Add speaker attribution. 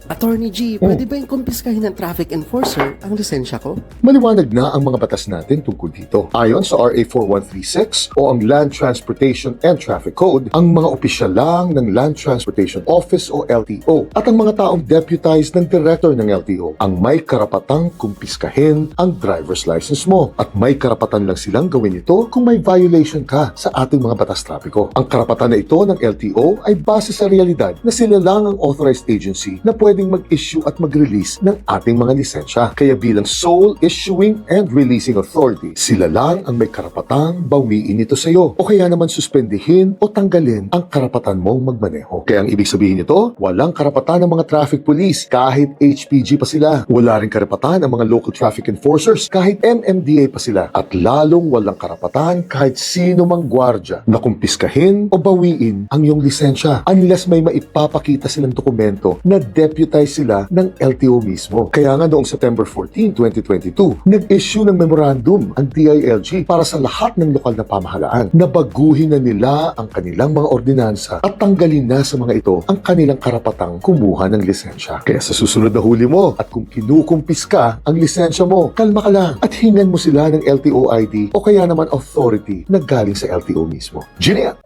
Speaker 1: Attorney G, pwede ba yung kumpiskahin ng traffic enforcer ang lisensya ko?
Speaker 2: Maliwanag na ang mga batas natin tungkol dito. Ayon sa RA 4136 o ang Land Transportation and Traffic Code, ang mga opisyal lang ng Land Transportation Office o LTO at ang mga taong deputized ng director ng LTO ang may karapatang kumpiskahin ang driver's license mo at may karapatan lang silang gawin ito kung may violation ka sa ating mga batas trapiko. Ang karapatan na ito ng LTO ay base sa realidad na sila lang ang authorized agency na pwedeng mag-issue at mag-release ng ating mga lisensya. Kaya bilang sole issuing and releasing authority, sila lang ang may karapatang bawiin ito sa iyo o kaya naman suspendihin o tanggalin ang karapatan mong magmaneho. Kaya ang ibig sabihin nito, walang karapatan ng mga traffic police kahit HPG pa sila. Wala rin karapatan ng mga local traffic enforcers kahit MMDA pa sila. At lalong walang karapatan kahit sino mang gwardya na kumpiskahin o bawiin ang iyong lisensya unless may maipapakita silang dokumento na deputize sila ng LTO mismo. Kaya nga noong September 14, 2022, nag-issue ng memorandum ang DILG para sa lahat ng lokal na pamahalaan na baguhin na nila ang kanilang mga ordinansa at tanggalin na sa mga ito ang kanilang karapatang kumuha ng lisensya. Kaya sa susunod na huli mo at kung kinukumpis ka ang lisensya mo, kalma ka lang at hingan mo sila ng LTO ID o kaya naman authority na galing sa LTO mismo. Genial!